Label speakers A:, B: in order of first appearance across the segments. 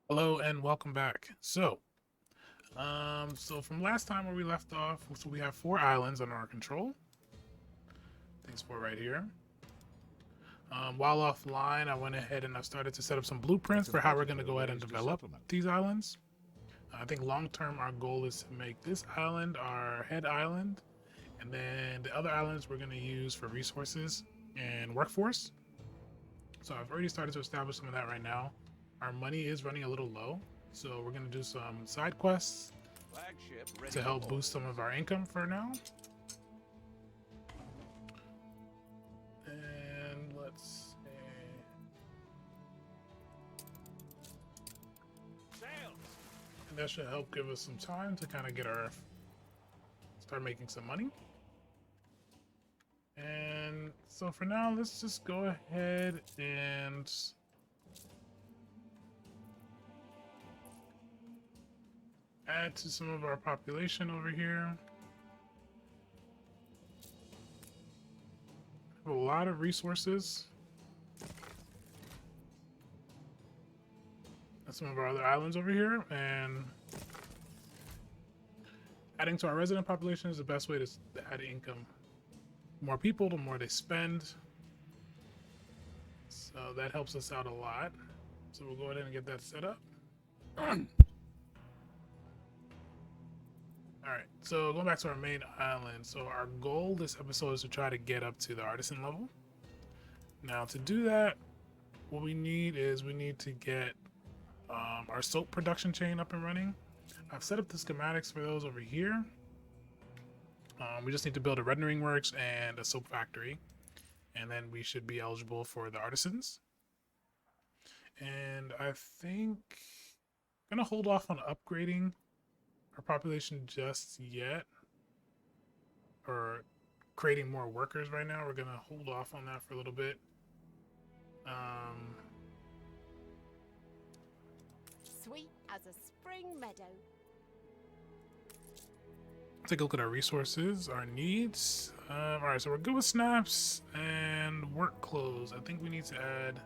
A: Hello and welcome back. So from last time where we left off, so we have 4 islands under our control. These 4 right here. While offline, I went ahead and I started to set up some blueprints for how we're going to go ahead and develop these islands. I think long term, our goal is to make this island our head island, and then the other islands we're going to use for resources and workforce. So I've already started to establish some of that right now. Our money is running a little low, so we're going to do some side quests to help boost some of our income for now. And let's see. And that should help give us some time to kind of get our start making some money. And so for now, let's just go ahead and add to some of our population over here. Have a lot of resources. And some of our other islands over here, and adding to our resident population is the best way to add income. More people, the more they spend. So that helps us out a lot. So we'll go ahead and get that set up. Alright, so going back to our main island. So our goal this episode is to try to get up to the artisan level. Now to do that, what we need to get our soap production chain up and running. I've set up the schematics for those over here. We just need to build a rendering works and a soap factory, and then we should be eligible for the artisans. And I think I'm gonna hold off on upgrading our population just yet, or creating more workers right now. We're gonna hold off on that for a little bit.
B: Sweet as a spring meadow.
A: Take a look at our resources, our needs. All right, so we're good with snaps and work clothes. I think we need to add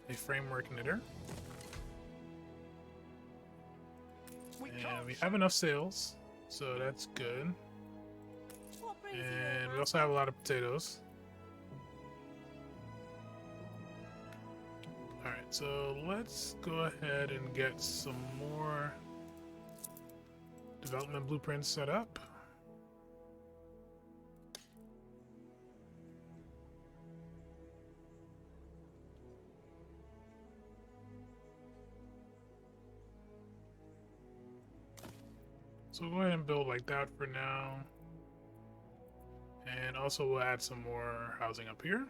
A: a framework knitter. And we have enough sales, so that's good. And we also have a lot of potatoes. Alright, so let's go ahead and get some more development blueprints set up. So we'll go ahead and build like that for now. And also we'll add some more housing up here.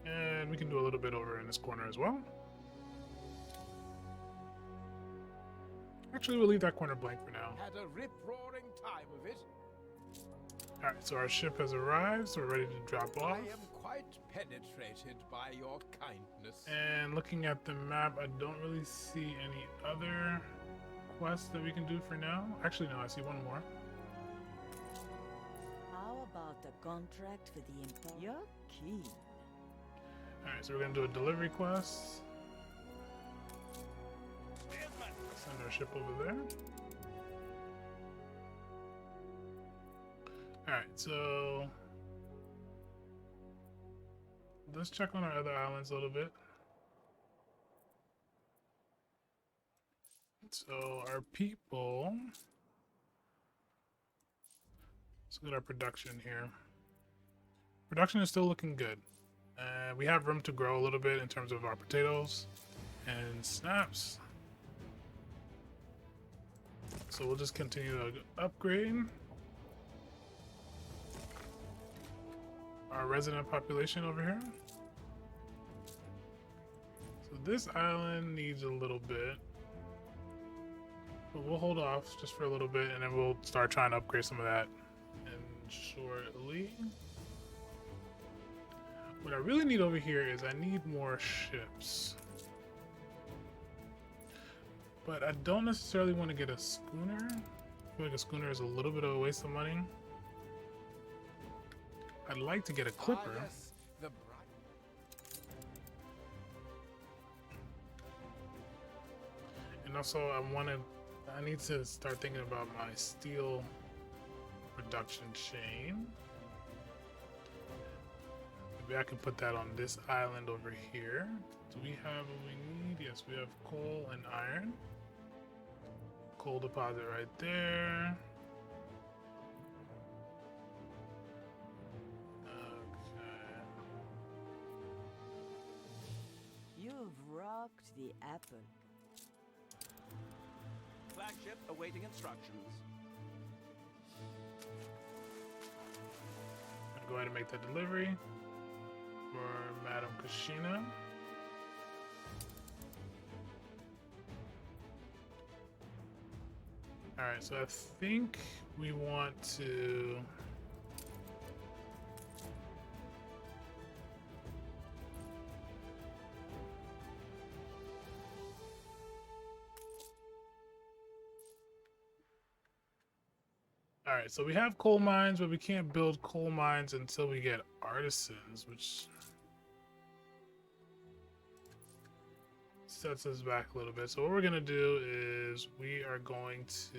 A: And we can do a little bit over in this corner as well. Actually, we'll leave that corner blank for now.
C: Had a rip-roaring time of it.
A: Alright, so our ship has arrived, so we're ready to drop off.
C: I am quite penetrated by your kindness.
A: And looking at the map, I don't really see any other quests that we can do for now. Actually, no, I see one more.
D: How about the contract for the Empire? You're keen.
A: Alright, so we're gonna do a delivery quest. Send our ship over there. Alright, so let's check on our other islands a little bit. So our people, let's look at our production here. Production is still looking good. We have room to grow a little bit in terms of our potatoes and snaps. So we'll just continue to upgrade our resident population over here. So this island needs a little bit, but we'll hold off just for a little bit, and then we'll start trying to upgrade some of that shortly. What I really need over here is I need more ships. But I don't necessarily want to get a schooner. I feel like a schooner is a little bit of a waste of money. I'd like to get a clipper.
C: Ah, yes, the bright.
A: And also, I need to start thinking about my steel production chain. Maybe I can put that on this island over here. Do we have what we need? Yes, we have coal and iron. Coal deposit right there. Okay.
D: You've rocked the apple.
E: Flagship awaiting instructions.
A: I'll go ahead and make the delivery for Madam Kashina. Alright, so I think we want to Alright, so we have coal mines, but we can't build coal mines until we get artisans, which sets us back a little bit. So what we're gonna do is we are going to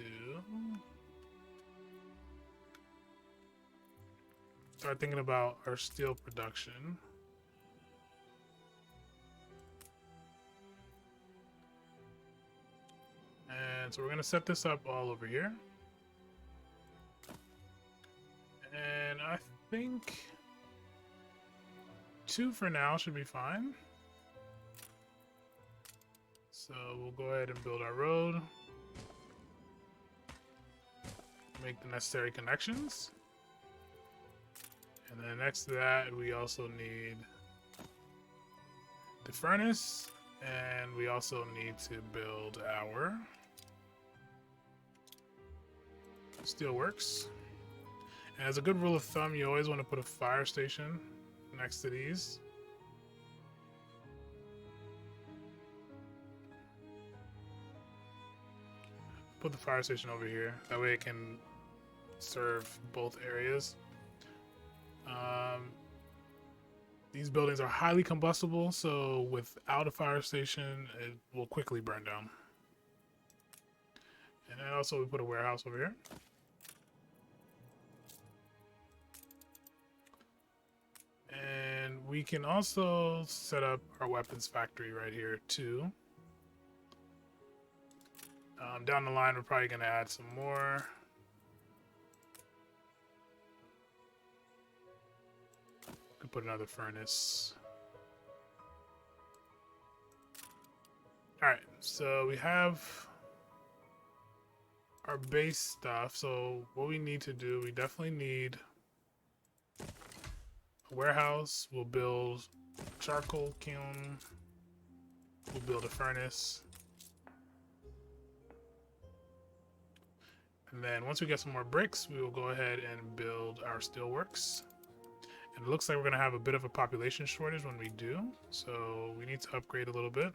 A: start thinking about our steel production. And so we're gonna set this up all over here. And I think 2 for now should be fine. So we'll go ahead and build our road. Make the necessary connections. And then next to that, we also need the furnace. And we also need to build our steelworks. And as a good rule of thumb, you always want to put a fire station next to these. Put the fire station over here. That way it can serve both areas. These buildings are highly combustible, so without a fire station, it will quickly burn down. And then also we put a warehouse over here. And we can also set up our weapons factory right here too. Down the line, we're probably going to add some more. Could put another furnace. Alright, so we have our base stuff. So what we need to do, we definitely need a warehouse. We'll build a charcoal kiln. We'll build a furnace. And then once we get some more bricks, we will go ahead and build our steelworks. And it looks like we're going to have a bit of a population shortage when we do. So we need to upgrade a little bit.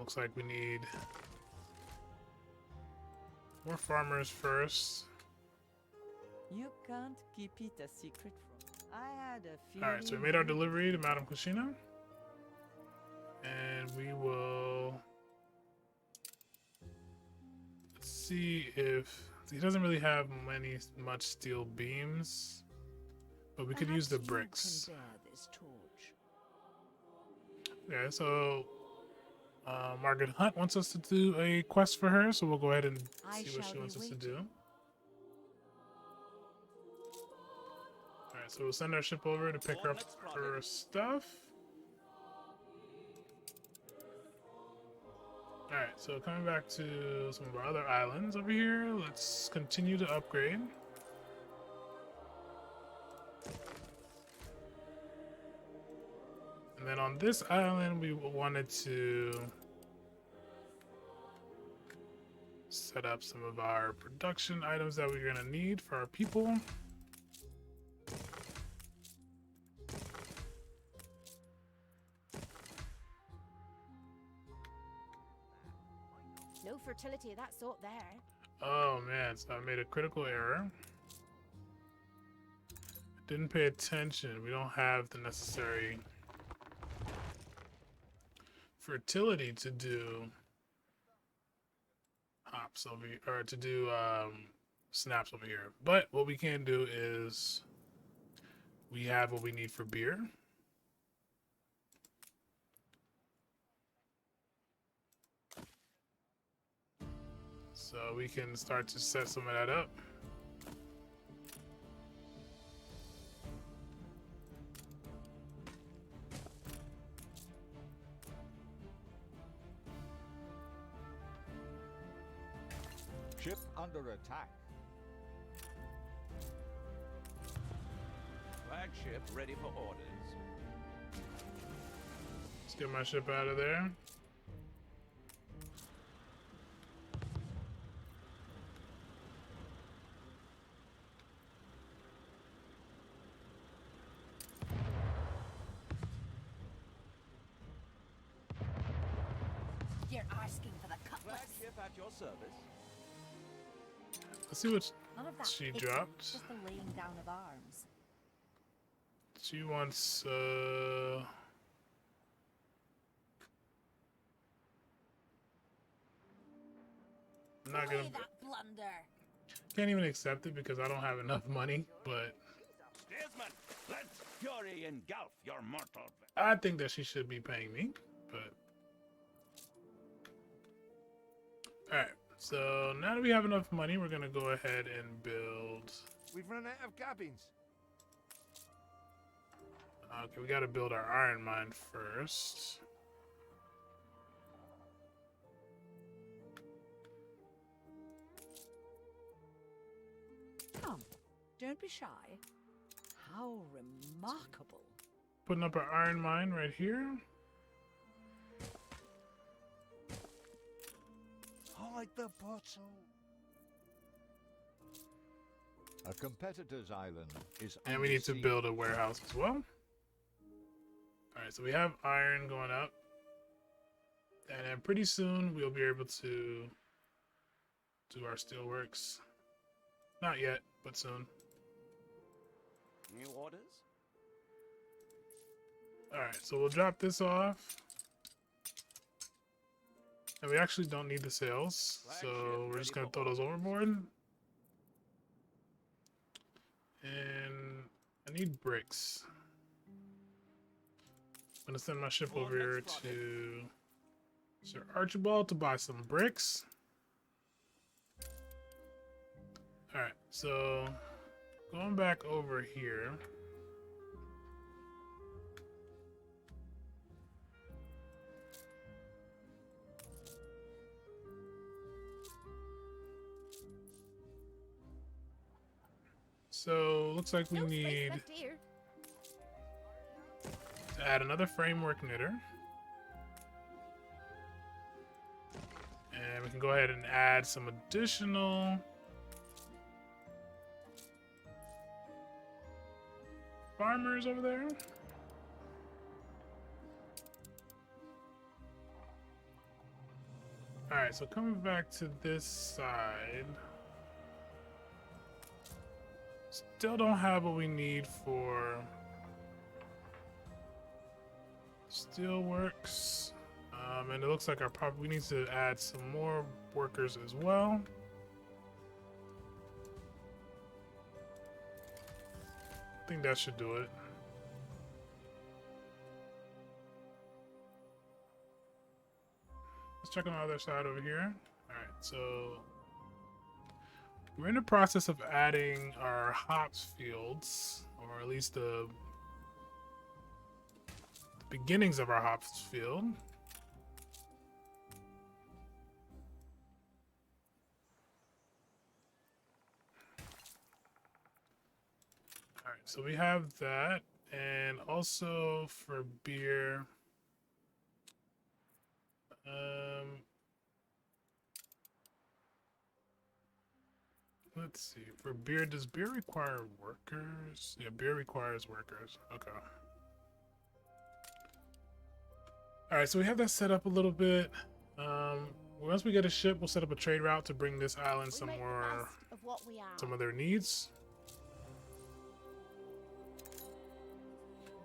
A: Looks like we need more farmers first.
D: You can't keep it a secret from. I had a feeling.
A: Alright, so we made our delivery to Madame Kushina. And we will see if he doesn't really have much steel beams, but we could use the bricks.
D: This torch.
A: Okay, so Margaret Hunt wants us to do a quest for her, so we'll go ahead and see what she wants us to do. Alright, so we'll send our ship over to pick up her stuff. Alright, so coming back to some of our other islands over here, let's continue to upgrade. And then on this island, we wanted to set up some of our production items that we're going to need for our people.
B: No fertility of that sort there.
A: Oh man, so I made a critical error. Didn't pay attention. We don't have the necessary fertility to do hops over here, or to do snaps over here. But what we can do is we have what we need for beer. So we can start to set some of that up.
F: Ship under attack.
E: Flagship ready for orders.
A: Let's get my ship out of there.
B: You're asking for the cutlass.
E: Flagship at your service.
A: Let's see what
B: None of that.
A: she
B: It's
A: dropped.
B: just the laying down of arms.
A: She wants I'm not gonna,
B: Play that blunder.
A: can't even accept it because I don't have enough money, but
E: Steersman, let fury engulf your mortal.
A: I think that she should be paying me, but alright, so now that we have enough money, we're gonna go ahead and build.
C: We've run out of cabins.
A: Okay, we gotta build our iron mine first.
B: Come, don't be shy. How remarkable.
A: Putting up our iron mine right here.
C: Hide the bottle.
F: A competitor's island is
A: And we need to
F: under
A: build a warehouse as well. Alright, so we have iron going up. And then pretty soon we'll be able to do our steelworks. Not yet, but soon.
E: New orders?
A: Alright, so we'll drop this off. And we actually don't need the sails, so we're just gonna throw those overboard. And I need bricks. I'm gonna send my ship over here to Sir Archibald to buy some bricks. Alright, so going back over here. So looks like we
B: No space
A: need
B: left here.
A: to add another framework knitter. And we can go ahead and add some additional farmers over there. Alright, so coming back to this side. Still don't have what we need for steelworks. And it looks like we need to add some more workers as well. I think that should do it. Let's check on the other side over here. Alright, so we're in the process of adding our hops fields, or at least the beginnings of our hops field. Alright, so we have that, and also for beer, let's see, for beer, does beer require workers? Yeah, beer requires workers. Okay. Alright, so we have that set up a little bit. Once we get a ship, we'll set up a trade route to bring this island
B: We make the best of what we are.
A: some of their needs.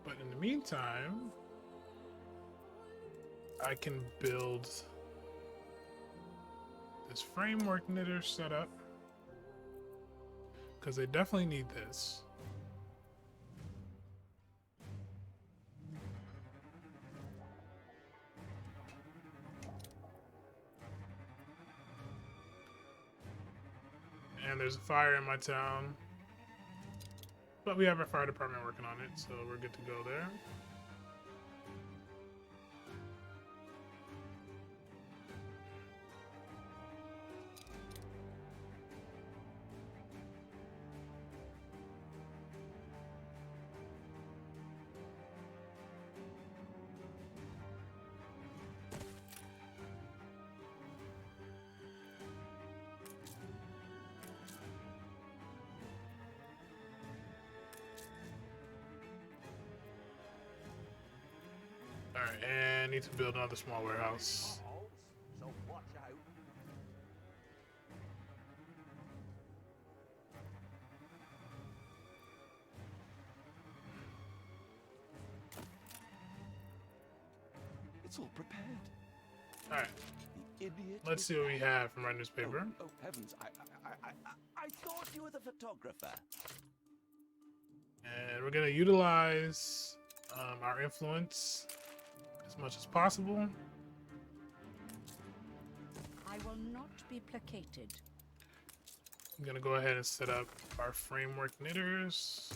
A: But in the meantime, I can build this framework knitter setup because they definitely need this. And there's a fire in my town, but we have our fire department working on it, so we're good to go there. Alright, and need to build another small warehouse.
E: So watch out.
C: It's all prepared.
A: Alright,
C: The idiot.
A: let's see what we have from our newspaper.
C: Oh heavens!
E: I thought you were the photographer.
A: And we're gonna utilize our influence as much as possible.
B: I will not be placated.
A: I'm gonna go ahead and set up our framework knitters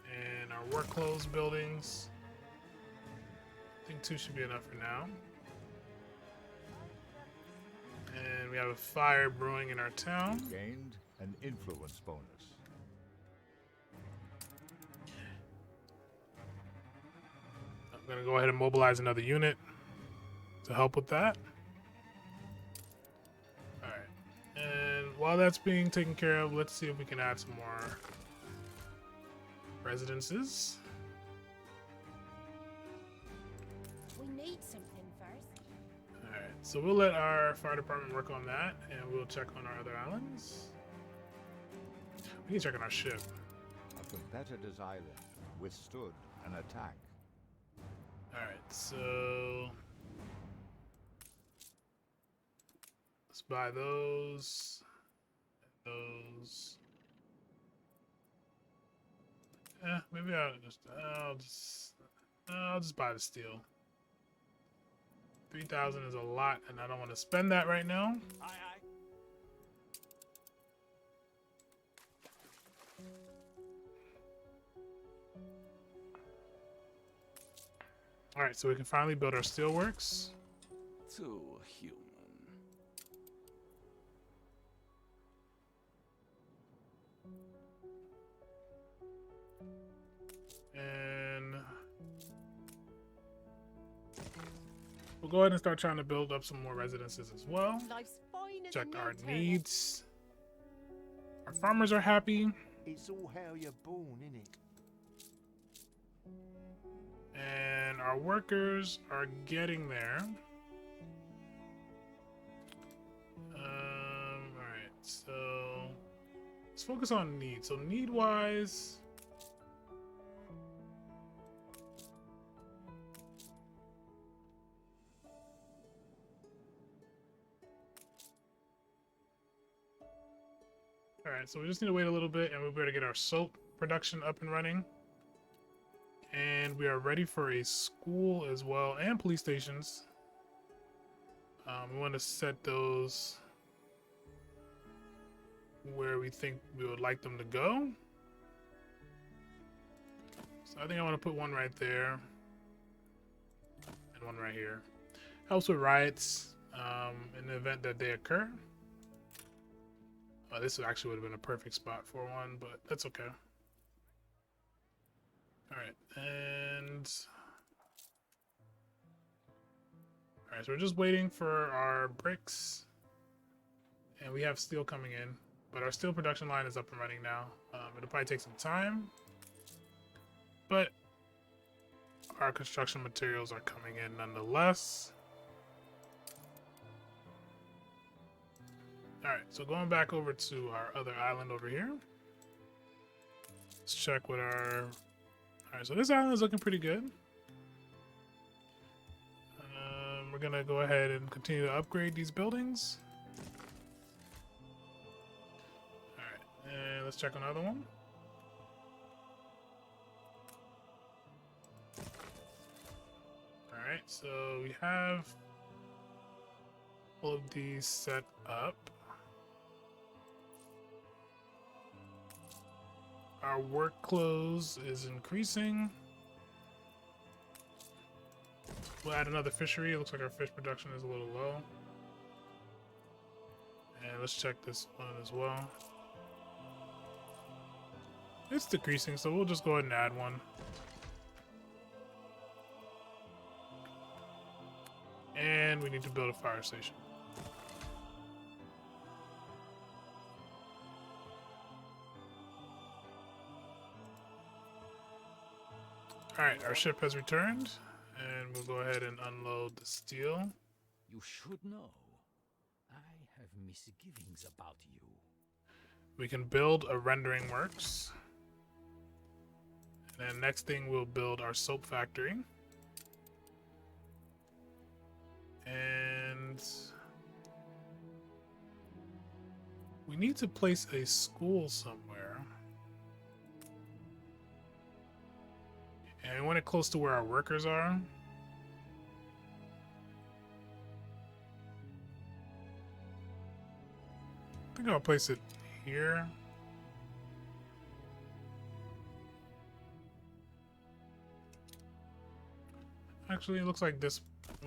A: and our work clothes buildings. I think 2 should be enough for now. And we have a fire brewing in our town.
F: Gained an influence bonus.
A: I'm gonna go ahead and mobilize another unit to help with that. Alright. And while that's being taken care of, let's see if we can add some more residences.
G: We need something first.
A: Alright, so we'll let our fire department work on that, and we'll check on our other islands. We can check on our ship.
F: A competitor's island withstood an attack.
A: Alright, so let's buy those. Those. Maybe I'll just buy the steel. 3,000 is a lot, and I don't want to spend that right now.
E: Aye, aye.
A: All right, so we can finally build our steelworks.
C: Too human.
A: And we'll go ahead and start trying to build up some more residences as well.
G: Life's fine as
A: Check
G: a
A: our
G: no-turner.
A: needs. Our farmers are happy.
H: It's all how you're born, innit?
A: And our workers are getting there. Alright, so let's focus on need. So need-wise, alright, so we just need to wait a little bit and we'll be able to get our soap production up and running. And we are ready for a school as well, and police stations. We want to set those where we think we would like them to go. So I think I want to put one right there and one right here. Helps with riots in the event that they occur. This actually would have been a perfect spot for one, but that's okay. Alright, and alright, so we're just waiting for our bricks, and we have steel coming in, but our steel production line is up and running now. It'll probably take some time, but our construction materials are coming in nonetheless. Alright, so going back over to our other island over here, let's check what our Alright, so this island is looking pretty good. We're gonna go ahead and continue to upgrade these buildings. Alright, and let's check another one. Alright, so we have all of these set up. Our work close is increasing. We'll add another fishery. It looks like our fish production is a little low. And let's check this one as well. It's decreasing, so we'll just go ahead and add one. And we need to build a fire station. Alright, our ship has returned, and we'll go ahead and unload the steel.
E: You should know. I have misgivings about you.
A: We can build a rendering works. And then next thing, we'll build our soap factory. And we need to place a school somewhere. And we want it close to where our workers are. I think I'll place it here. Actually, it looks like this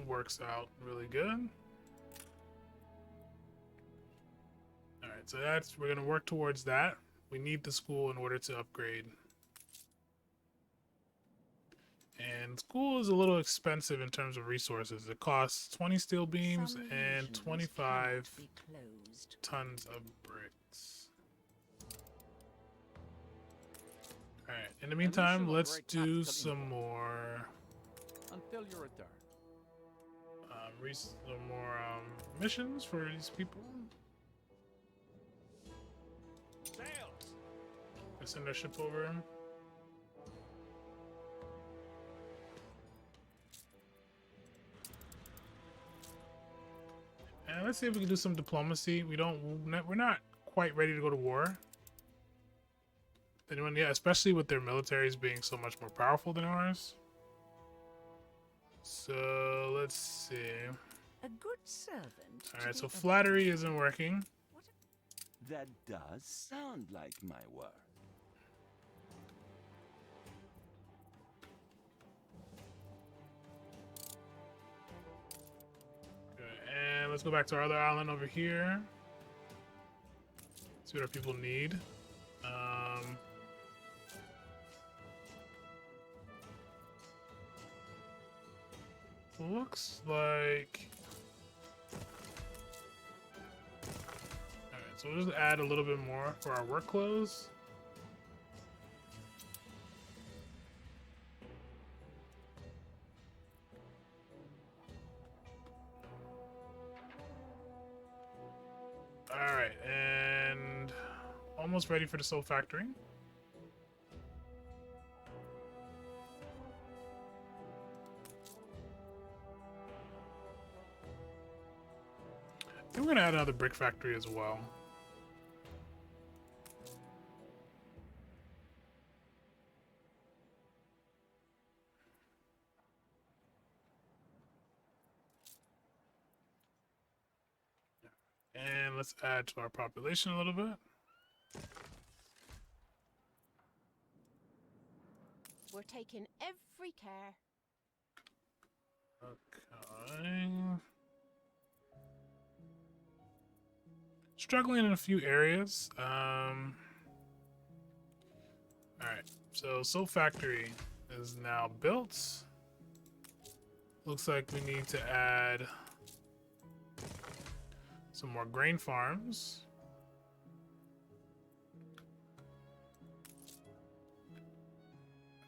A: works out really good. Alright, so we're gonna work towards that. We need the school in order to upgrade. And school is a little expensive in terms of resources. It costs 20 steel beams
B: Some
A: and
B: illusions
A: 25
B: cannot be closed.
A: tons of bricks. Alright, in the meantime, let's do some more
C: Until you return.
A: some more missions for these people.
E: Sails!
A: Let's send our ship over. And let's see if we can do some diplomacy. We're not quite ready to go to war. Anyone, yeah, especially with their militaries being so much more powerful than ours. So let's see.
B: A good servant.
A: All right, so flattery isn't working.
E: That does sound like my work.
A: Okay, and let's go back to our other island over here. See what our people need. Looks like. Alright, so we'll just add a little bit more for our work clothes. Alright, and almost ready for the soap factory. I think we're gonna add another brick factory as well. And let's add to our population a little bit.
G: We're taking every care.
A: Okay. Struggling in a few areas. Alright, so Soap Factory is now built. Looks like we need to add some more grain farms.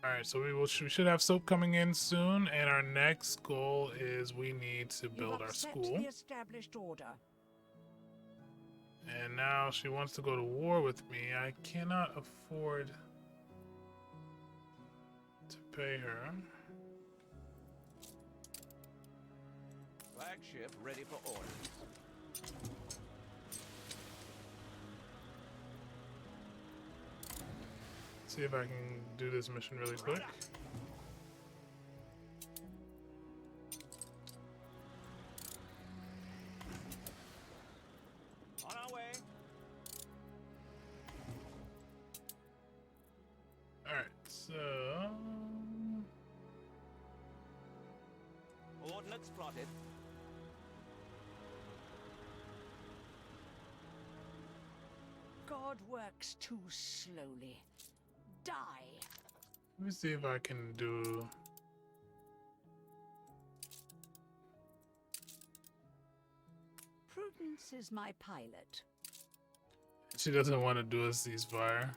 A: Alright, so we should have soap coming in soon, and our next goal is we need to build our school.
B: The established order.
A: And now she wants to go to war with me. I cannot afford pay her.
C: Flagship ready for orders.
A: See if I can do this mission really quick.
C: On our way.
A: Alright, so...
C: Ordnance plotted.
B: God works too slowly. Die.
A: Let me see if I can do...
B: Prudence is my pilot.
A: She doesn't want to do a ceasefire.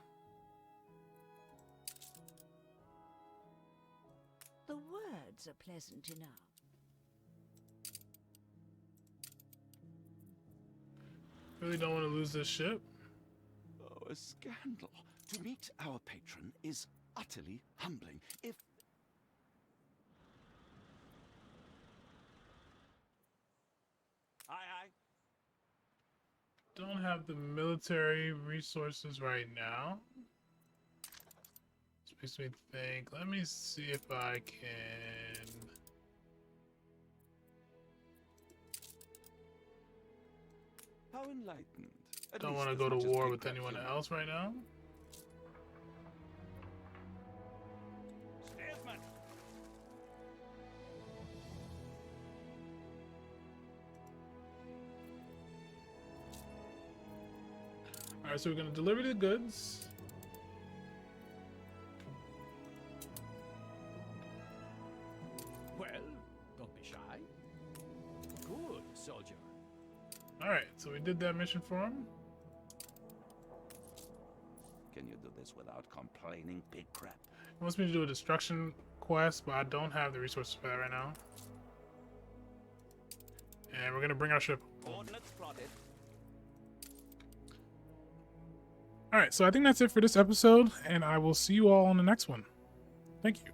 B: The words are pleasant enough.
A: Really don't want to lose this ship.
I: Oh, a scandal. To meet our patron is utterly humbling. If
C: Aye, aye.
A: Don't have the military resources right now. This makes me think. Let me see if I can...
I: how enlightened. At
A: Don't
I: least
A: want to
I: as
A: go to
I: much as
A: war
I: they
A: with
I: grab
A: anyone
I: you.
A: else right now.
C: Steersman.
A: Alright, so we're going to deliver the goods.
E: Well, don't be shy. Good, soldier.
A: Alright, so we did that mission for him.
I: Can you do this without complaining, big crap?
A: He wants me to do a destruction quest, but I don't have the resources for that right now. And we're going to bring our ship.
C: Ordnance plotted.
A: Alright, so I think that's it for this episode, and I will see you all on the next one. Thank you.